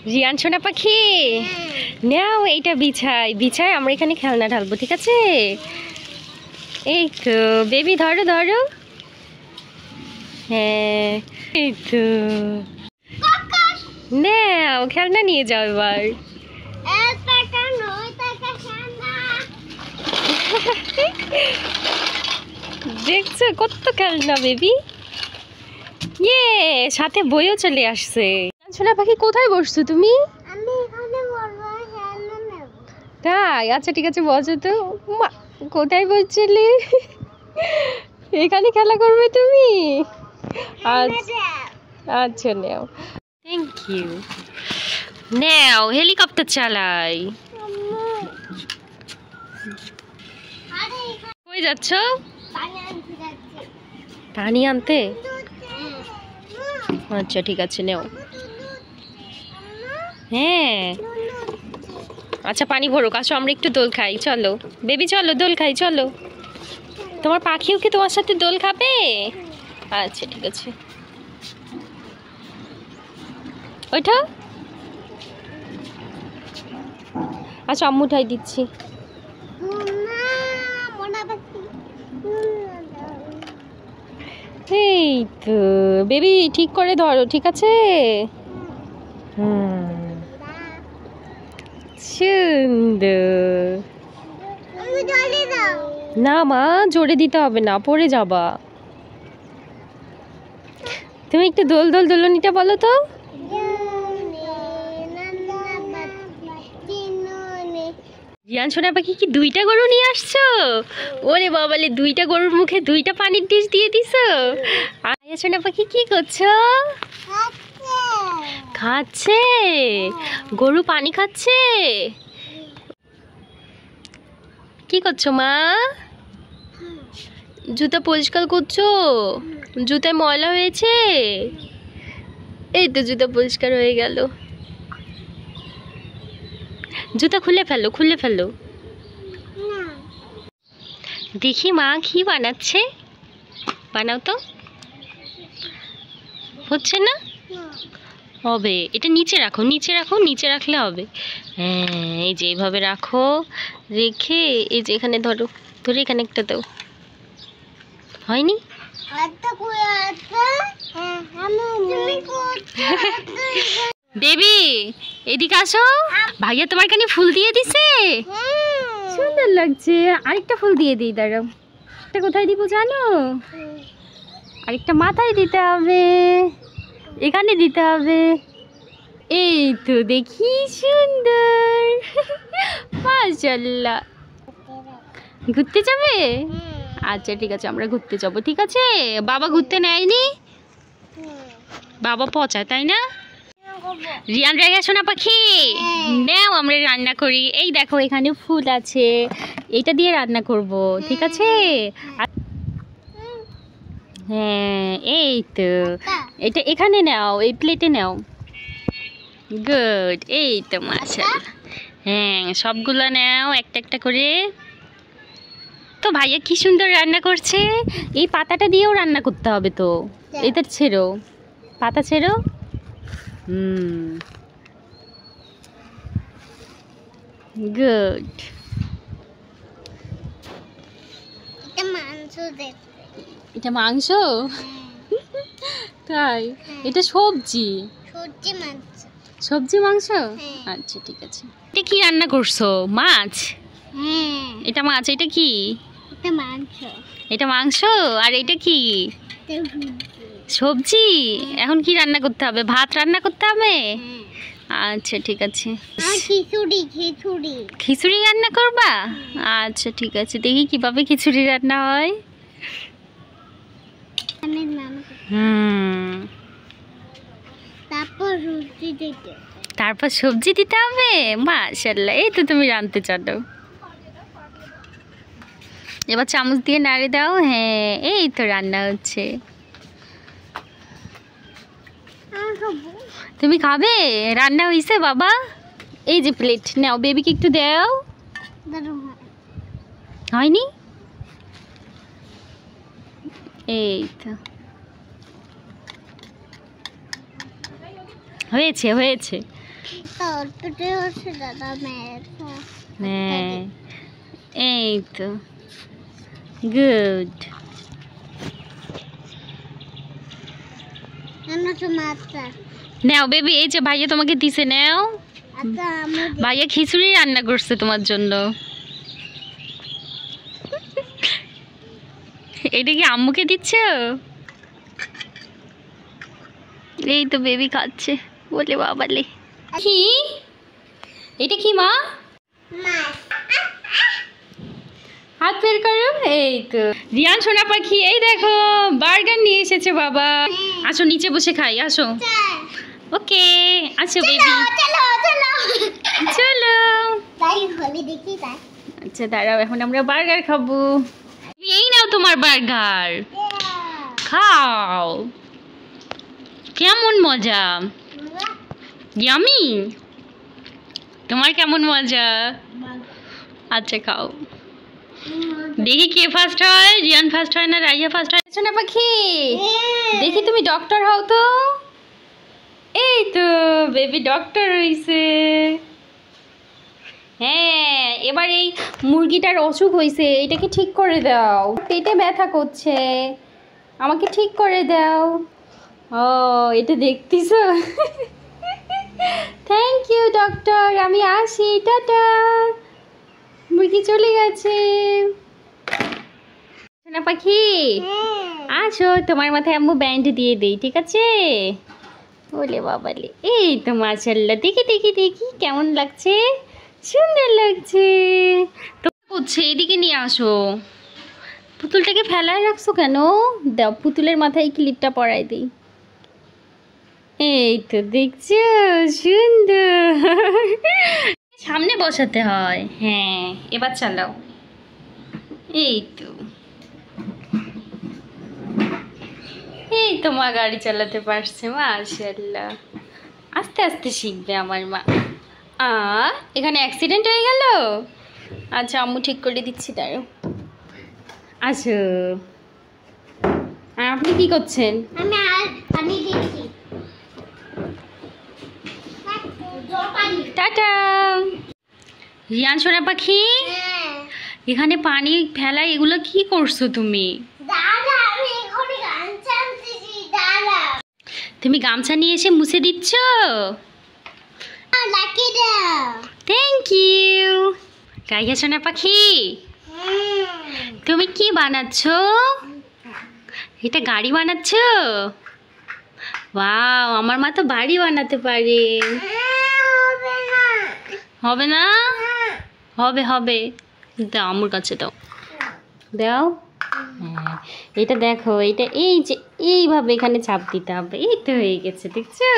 রিয়ান সোনা পাখি নাও এইটা বিছাই বিছাই আমরা এখানে খেলনা ঢালবো, ঠিক আছে? এই তো বেবি ধরো ধরো, হ্যাঁ এই তো নাও খেলনা নিয়ে যাও এবার। দেখছো কত খেলনা বেবি, ইয়ে সাথে বইও চলে আসছে। সোনা পাখি কোথায় বসছো তুমি? তাই আচ্ছা ঠিক আছে বসো তো। কোথায় বসছিলে? এখানে খেলা করবে তুমি? আচ্ছা নাও, থ্যাংক ইউ। নাও হেলিকপ্টার চালাই। কই যাচ্ছ? পানি আনতে? আচ্ছা ঠিক আছে নাও। হ্যাঁ আচ্ছা পানি ভরুক, আসো আমরা একটু দোল খাই, চলো বেবি চলো দোল খাই চলো। তোমার পাখিও কি তোমার সাথে দোল খাবে? আচ্ছা ঠিক আছে ওইটা আচ্ছা আম্মু উঠাই দিচ্ছি। এই তো বেবি ঠিক করে ধরো, ঠিক আছে? সুন্দর। না মা জোরে দিতে হবে না, পড়ে যাবা। তুমি একটু দোল দোল দোলনিটা বলো তো। রিয়ান সোনা পাখি কি দুইটা গরু নিয়ে আসছো? ওরে বাবালে দুইটা গরুর মুখে দুইটা পানির ডিশ দিয়ে দিছো। আয়া সোনা পাখি কি করছো? খাচ্ছে, গরু পানি খাচ্ছে। কি করছো মা? জুতা পরিষ্কার করছো? জুতায় ময়লা হয়েছে? এই তো জুতা পরিষ্কার হয়ে গেল। জুতা খুলে ফেলো খুলে ফেলো। দেখি মা কি বানাচ্ছে, বানাও তো। হচ্ছে না? হবে, এটা নিচে রাখো নিচে রাখো, নিচে রাখলে হবে। হ্যাঁ এই যে এইভাবে রাখো, রেখে এই যে এখানে ধরো, ধরে এখানে একটা দাও। হয়নি? বেবি এদিকে আসো, ভাইয়া তোমার কানে ফুল দিয়ে দিছে, সুন্দর লাগছে। আরেকটা ফুল দিয়ে দিই, দাঁড়াও। এটা কোথায় দিব জানো? আরেকটা মাথায় দিতে হবে, এখানে দিতে হবে। এই তো দেখি সুন্দর, মাশাআল্লাহ। ঘুরতে যাবে? আচ্ছা ঠিক আছে আমরা ঘুরতে যাবো, ঠিক আছে? বাবা ঘুরতে নেয়নি, বাবা পচা তাই না? রিয়ান রেগে সোনা পাখি নাও আমরা রান্না করি। এই দেখো এখানে ফুল আছে, এটা দিয়ে রান্না করব, ঠিক আছে? হ্যাঁ এই তো এটা এখানে নাও, এই প্লেটে নাও। গুড, এই তো মাশাআল্লাহ। হ্যাঁ সবগুলো নাও একটা একটা করে। তো ভাইয়া কি সুন্দর রান্না করছে। এই পাতাটা দিয়েও রান্না করতে হবে তো, এটা ছেড়ো, পাতা ছেড়ো। গুড। এটা মাংস? তাই? এটা সবজি, সবজি মাংস। আচ্ছা ঠিক আছে। এটা কি রান্না করছো? মাছ? এটা মাছ, এটা কি? এটা মাংস। আর এটা কি? সবজি। এখন কি রান্না করতে হবে? ভাত রান্না করতে হবে। আচ্ছা ঠিক আছে। খিচুড়ি রান্না করবা? আচ্ছা ঠিক আছে, দেখি কিভাবে খিচুড়ি রান্না হয়। তারপর সবজি দিতে হবে। মাশাআল্লাহ, এই তো তুমি রাঁধতে জানো। এবার চামচ দিয়ে নাড়ে দাও। হ্যাঁ এই তো রান্না হচ্ছে। তুমি খাবে? রান্না হয়েছে বাবা। এই যে প্লেট নাও, বেবিকে একটু দাও। হয়নি? এই তো হয়েছে হয়েছে। হ্যাঁ এই তো গুড। নাও বেবি, এই যে ভাইয়া তোমাকে দিছে, নাও। ভাইয়া খিচুড়ি রান্না করছে তোমার জন্য। এটা কি আম্মুকে দিচ্ছ? এই তো বেবি খাচ্ছে। বলে বাবালে, কি এটা কি মা? হাত বের করো। এই তো রিয়ান সোনা পাখি, এই দেখো বার্গার নিয়ে এসেছে বাবা। আসো নিচে বসে খাই, আসো। ওকে আসো বেবি, চলো। আচ্ছা দাঁড়াও, এখন আমরা বার্গার খাবো। এই নাও তোমার বার্গার, খাও। কেমন মজা, ইয়ামি। তোমার কেমন মজা? আচ্ছা খাও। দেখি কে ফার্স্ট হয়, রিয়ান ফার্স্ট হয় না রাইয়া ফার্স্ট হয়? সোনা পাখি দেখি তুমি ডক্টর হও তো। এই তো বেবি ডক্টর হইছে। হ্যাঁ এবার এই মুরগিটার অসুখ হয়েছে, এটাকে ঠিক করে দাও। পেটে ব্যথা করছে, আমাকে ঠিক করে দাও। ও এটা দেখতেছো? থ্যাংক ইউ ডক্টর, আমি আসি, টাটা। মুরগি চলে গেছে। সোনা পাখি আসো, তোমার মাথায় আম্মু ব্যান্ড দিয়ে দেই, ঠিক আছে? বলে বাবালে, এই তো মাশাআল্লাহ। দেখি দেখি দেখি কেমন লাগছে, সুন্দর লাগছে তো। হচ্ছে এইদিকে নিয়ে আসো। পুতুলটাকে ফেলায় রাখছো কেন? দাও পুতুলের মাথায় ক্লিপটা পরাই দিই। এই তো দেখছো, সুন্দর। সামনে বসাতে হয়। হ্যাঁ এবার চালাও। এই তো, এই তো মা গাড়ি চালাতে পারছে, মাশাআল্লাহ। আস্তে আস্তে শিখবে আমার মা। এখানে অ্যাক্সিডেন্ট হয়ে গেল। আচ্ছা আম্মু ঠিক করে দিচ্ছি, দাঁড়াও। আসো। আর আপনি কি করছেন? টাটা। রিয়ান সোনা পাখি, এখানে পানি ফেলা, এগুলো কি করছো তুমি? তুমি গামছা নিয়ে এসে মুছে দিচ্ছ? Thank you. রাইয়া সোনা পাখি তুমি কি বানাচ্ছ? এটা গাড়ি বানাচ্ছ? ওয়াও, আমার মা তো বাড়ি বানাতে পারে। হবে না? হবে হবে, দাও আম্মুর কাছে দাও, দাও। হ্যাঁ এটা দেখো, এটা এই যে এইভাবে এখানে চাপ দিতে হবে। এই তো হয়ে গেছে, দেখছো?